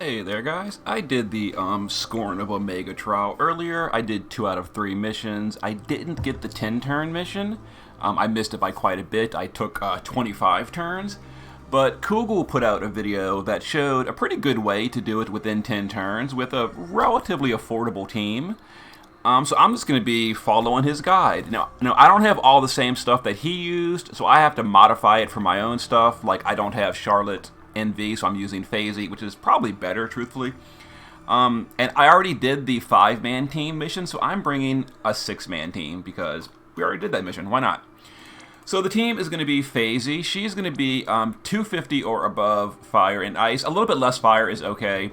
Hey there guys, I did the Scorn of Omega trial earlier. I did 2 out of 3 missions. I didn't get the 10 turn mission. I missed it by quite a bit. I took 25 turns. But Kugel put out a video that showed a pretty good way to do it within 10 turns with a relatively affordable team. So I'm just going to be following his guide. Now, I don't have all the same stuff that he used, so I have to modify it for my own stuff. Like, I don't have Charlotte NV, so I'm using Phasey, which is probably better, truthfully. And I already did the 5-man team mission, so I'm bringing a 6-man team because we already did that mission. Why not? So the team is going to be Phasey. She's going to be 250 or above fire and ice. A little bit less fire is okay.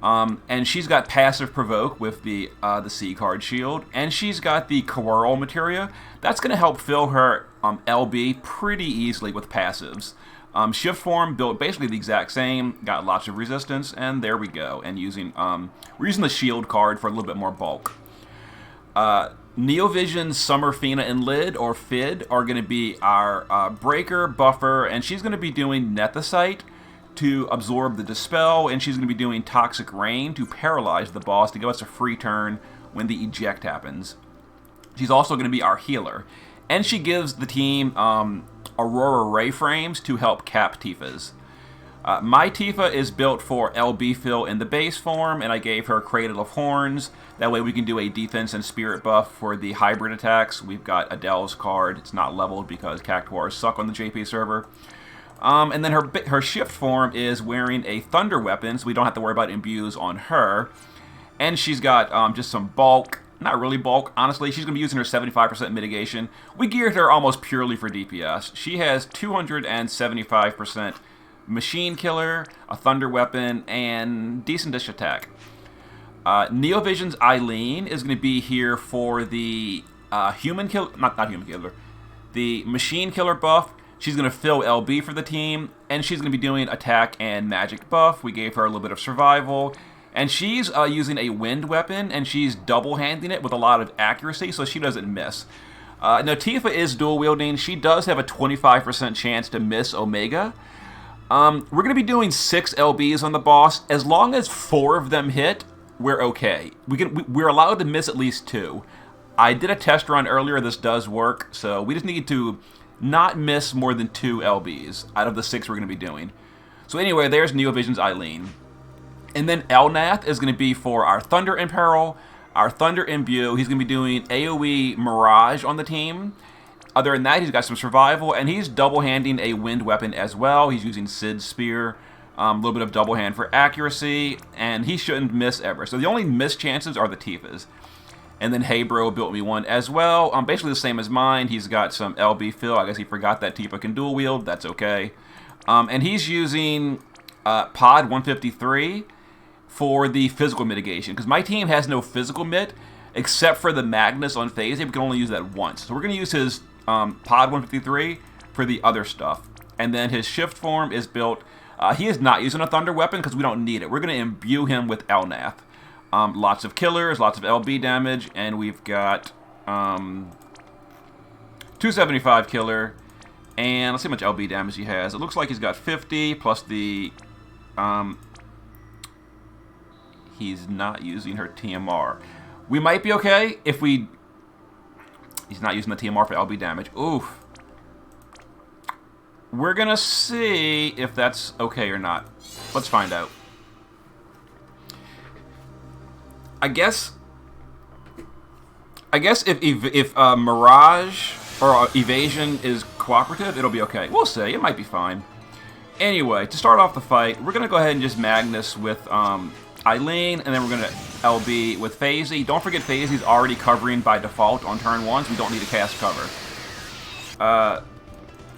And she's got passive provoke with the C card shield, and she's got the Coral materia. That's going to help fill her LB pretty easily with passives. Shift form built basically the exact same, got lots of resistance, and there we go. And we're using the shield card for a little bit more bulk. Neovision, Summerfina, and Lid, or Fid, are going to be our breaker, buffer, and she's going to be doing Nethicite to absorb the Dispel, and she's going to be doing Toxic Rain to paralyze the boss to give us a free turn when the eject happens. She's also going to be our healer, and she gives the team Aurora Ray frames to help cap Tifa's. My Tifa is built for LB fill in the base form, and I gave her Cradle of Horns. That way we can do a defense and spirit buff for the hybrid attacks. We've got Adele's card. It's not leveled because Cactuars suck on the JP server. And then her shift form is wearing a Thunder weapon, so we don't have to worry about imbues on her. And she's got just some bulk. Not really bulk, honestly. She's going to be using her 75% mitigation. We geared her almost purely for DPS. She has 275% machine killer, a thunder weapon, and decent dish attack. Neovision's Eileen is going to be here for the human killer, not human killer, the machine killer buff. She's going to fill LB for the team, and she's going to be doing attack and magic buff. We gave her a little bit of survival. And she's using a wind weapon, and she's double-handing it with a lot of accuracy, so she doesn't miss. Now, Tifa is dual-wielding. She does have a 25% chance to miss Omega. We're going to be doing 6 LBs on the boss. As long as 4 of them hit, we're okay. We're allowed to miss at least 2. I did a test run earlier. This does work, so we just need to not miss more than 2 LBs out of the 6 we're going to be doing. So anyway, there's Neovision's Eileen. And then Elnath is going to be for our Thunder Imperil, our Thunder Imbue. He's going to be doing AoE Mirage on the team. Other than that, he's got some survival, and he's double-handing a wind weapon as well. He's using Sid's Spear, a little bit of double hand for accuracy, and he shouldn't miss ever. So the only miss chances are the Tifas. And then Hey Bro built me one as well. Basically the same as mine. He's got some LB fill. I guess he forgot that Tifa can dual wield. That's okay. And he's using Pod 153. For the physical mitigation, because my team has no physical mit except for the Magnus on Phasey. We can only use that once, so we're going to use his Pod 153 for the other stuff. And then his shift form is built. He is not using a thunder weapon because we don't need it. We're going to imbue him with Elnath. Lots of killers, lots of LB damage, and we've got 275 killer. And let's see how much LB damage he has. It looks like he's got 50 plus the. He's not using her TMR. We might be okay if we... He's not using the TMR for LB damage. Oof. We're going to see if that's okay or not. Let's find out. I guess if Mirage or Evasion is cooperative, it'll be okay. We'll see. It might be fine. Anyway, to start off the fight, we're going to go ahead and just Magnus with... Eileen, and then we're going to LB with Phasey. Don't forget Phasey's already covering by default on turn 1, so we don't need to cast cover.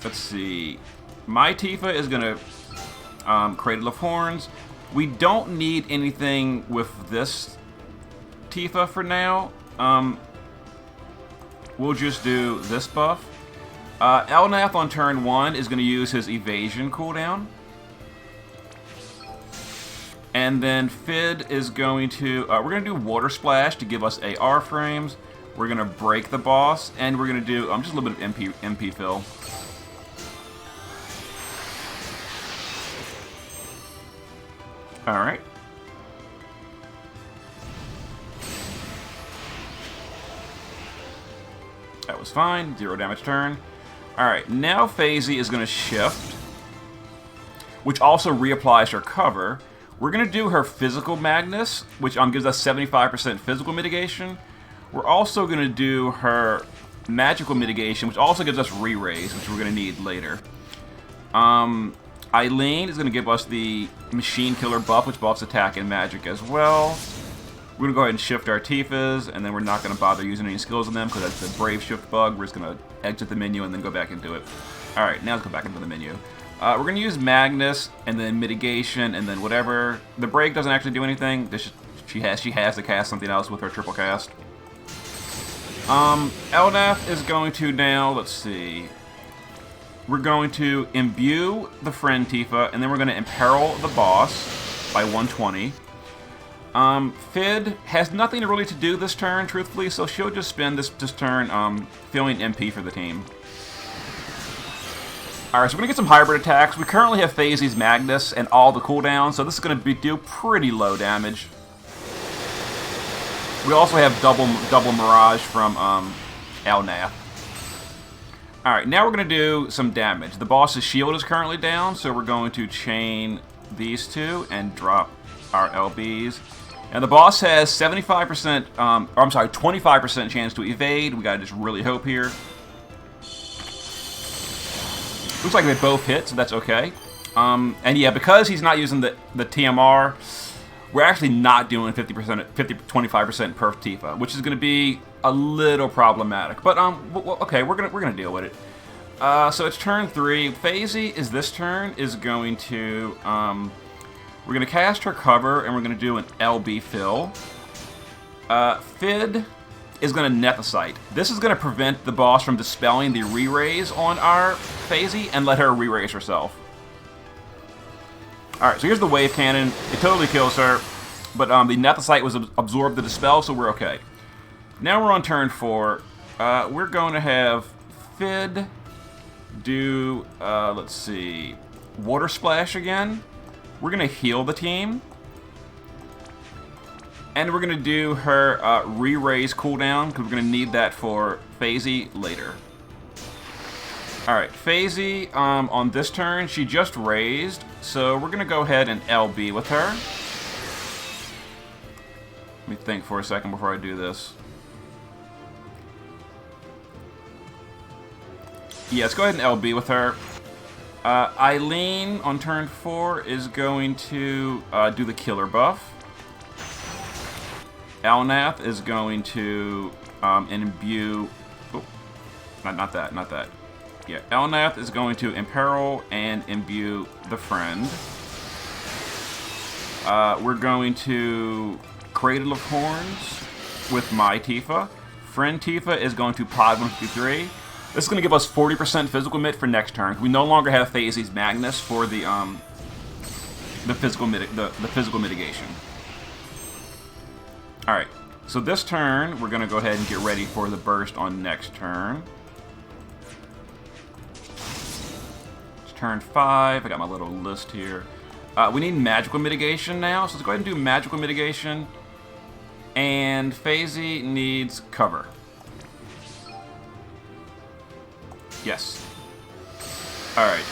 Let's see. My Tifa is going to Cradle of Horns. We don't need anything with this Tifa for now. We'll just do this buff. Elnath on turn 1 is going to use his evasion cooldown. And then Fid is going to, we're going to do Water Splash to give us AR frames. We're going to break the boss, and we're going to do just a little bit of MP fill. Alright. That was fine. 0 damage turn. Alright, now Phasey is going to shift, which also reapplies her cover. We're going to do her physical Magnus, which gives us 75% physical mitigation. We're also going to do her magical mitigation, which also gives us re-raise, which we're going to need later. Eileen is going to give us the Machine Killer buff, which buffs attack and magic as well. We're going to go ahead and shift our Tifas, and then we're not going to bother using any skills on them because that's the Brave Shift bug. We're just going to exit the menu and then go back into it. Alright, now let's go back into the menu. We're going to use Magnus, and then Mitigation, and then whatever. The break doesn't actually do anything. She has to cast something else with her triple cast. Elnath is going to now, let's see. We're going to imbue the friend Tifa, and then we're going to imperil the boss by 120. Fid has nothing really to do this turn, truthfully, so she'll just spend this turn feeling MP for the team. Alright, so we're going to get some hybrid attacks. We currently have Phasey's Magnus and all the cooldowns, so this is going to do pretty low damage. We also have double Mirage from Elnath. Alright, now we're going to do some damage. The boss's shield is currently down, so we're going to chain these two and drop our LBs. And the boss has 75%, I'm sorry, 25% chance to evade. We gotta just really hope here. Looks like they both hit, so that's okay. And yeah, because he's not using the TMR, we're actually not doing 25% perf Tifa, which is gonna be a little problematic. But okay, we're gonna deal with it. So it's turn 3. Phasey is this turn is going to we're going to cast her cover, and we're going to do an LB fill. Fid is going to Nethicite. This is going to prevent the boss from dispelling the re-raise on our Phasey and let her re-raise herself. Alright, so here's the wave cannon. It totally kills her, but the Nethicite was absorbed the dispel, so we're okay. Now we're on turn 4. We're going to have Fid do, let's see, Water Splash again. We're going to heal the team. And we're going to do her re-raise cooldown, because we're going to need that for Phasey later. Alright, Phasey, on this turn, she just raised, so we're going to go ahead and LB with her. Let me think for a second before I do this. Yeah, let's go ahead and LB with her. Eileen, on turn 4, is going to do the killer buff. Elnath is going to imbue... Oh, not that. Yeah, Elnath is going to imperil and imbue the friend. We're going to Cradle of Horns with my Tifa. Friend Tifa is going to Pod 153. This is going to give us 40% physical mit for next turn. We no longer have Phasey's Magnus for the physical mitigation. All right. So this turn, we're going to go ahead and get ready for the burst on next turn. It's turn 5. I got my little list here. We need magical mitigation now, so let's go ahead and do magical mitigation. And Phasey needs cover. Yes. Alright,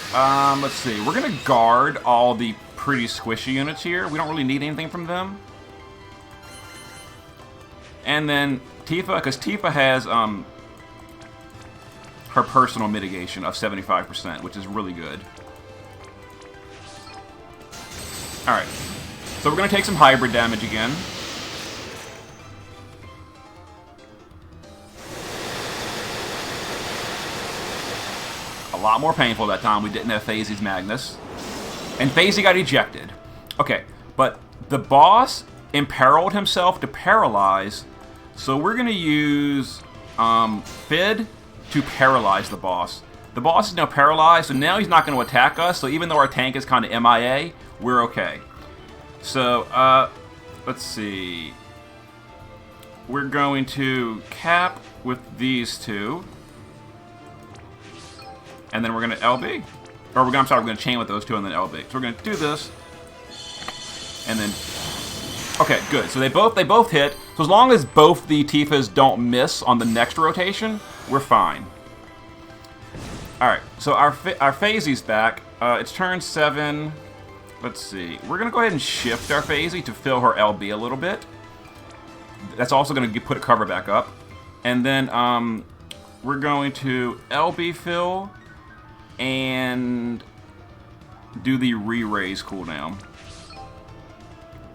let's see. We're going to guard all the pretty squishy units here. We don't really need anything from them. And then Tifa, because Tifa has her personal mitigation of 75%, which is really good. Alright. So we're going to take some hybrid damage again. A lot more painful that time. We didn't have Phasey's Magnus. And Phasey got ejected. Okay, but the boss imperiled himself to paralyze, so we're going to use Fid to paralyze the boss. The boss is now paralyzed, so now he's not going to attack us, so even though our tank is kind of MIA, we're okay. So, let's see. We're going to cap with these two. And then we're going to LB. Or we're going to chain with those two and then LB. So we're going to do this. And then... Okay, good. So they both hit. So as long as both the Tifas don't miss on the next rotation, We're fine. Alright, so our Phasey's back. It's turn 7. Let's see. We're going to go ahead and shift our Phasey to fill her LB a little bit. That's also going to put a cover back up. And then we're going to LB fill and do the re-raise cooldown.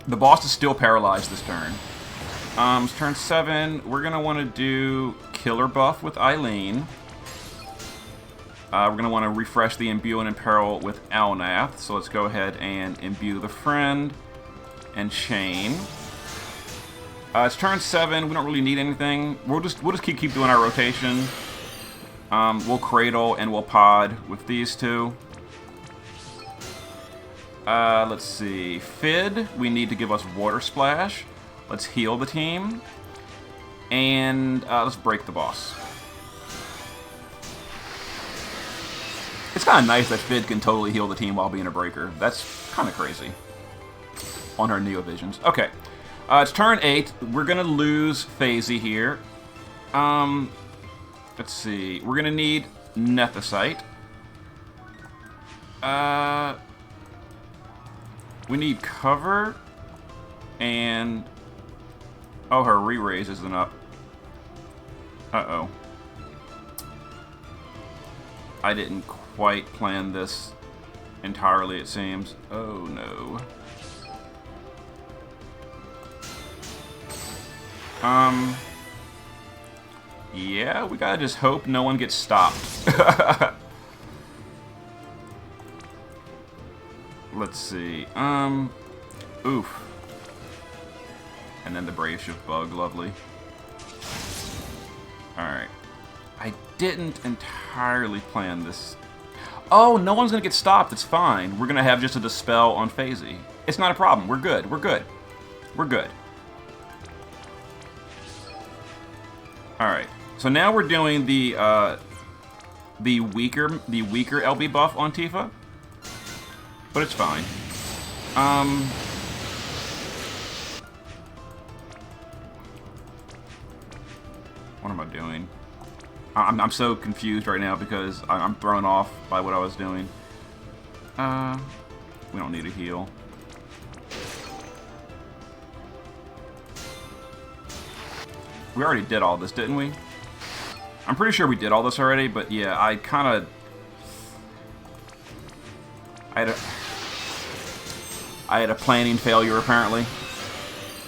The boss is still paralyzed this turn. It's turn 7. We're going to want to do Killer Buff with Eileen. We're going to want to refresh the Imbue and Imperil with Elnath. So let's go ahead and imbue the friend and chain. It's turn 7. We don't really need anything. We'll just keep doing our rotation. We'll cradle and we'll pod with these two. Let's see. Fid, we need to give us Water Splash. Let's heal the team. And let's break the boss. It's kind of nice that Fid can totally heal the team while being a breaker. That's kind of crazy. On her Neo Visions. Okay. It's turn 8. We're going to lose Phasey here. Let's see. We're going to need Nethicite. We need cover. And... oh, her re-raise isn't up. Uh-oh. I didn't quite plan this entirely, it seems. Oh, no. Yeah, we gotta just hope no one gets stopped. Let's see. Oof. And then the Brave Shift Bug, lovely. Alright. I didn't entirely plan this. Oh, no one's gonna get stopped, it's fine. We're gonna have just a Dispel on Phasey. It's not a problem, we're good, we're good. We're good. Alright, so now we're doing the weaker LB buff on Tifa. But it's fine. What am I doing? I'm so confused right now because I'm thrown off by what I was doing. We don't need a heal. We already did all this, didn't we? I'm pretty sure we did all this already, but yeah, I had a planning failure, apparently.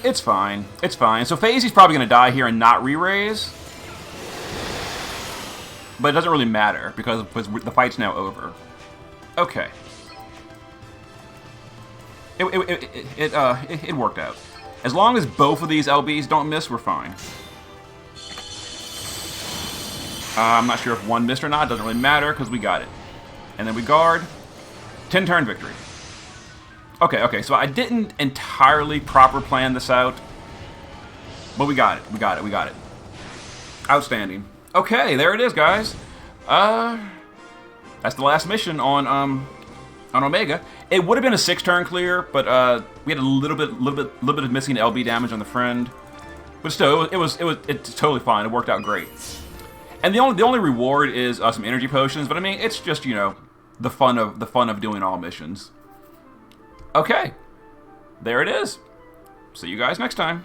It's fine. It's fine. So Phasey's probably going to die here and not re-raise. But it doesn't really matter, because the fight's now over. Okay. It worked out. As long as both of these LBs don't miss, we're fine. I'm not sure if one missed or not. Doesn't really matter, because we got it. And then we guard. 10-turn victory. Okay, so I didn't entirely proper plan this out. But we got it. We got it. Outstanding. Okay, there it is, guys. That's the last mission on Omega. It would have been a 6-turn clear, but we had a little bit of missing LB damage on the friend. But still, it's totally fine. It worked out great. And the only reward is some energy potions. But I mean, it's just, you know, the fun of doing all missions. Okay, there it is. See you guys next time.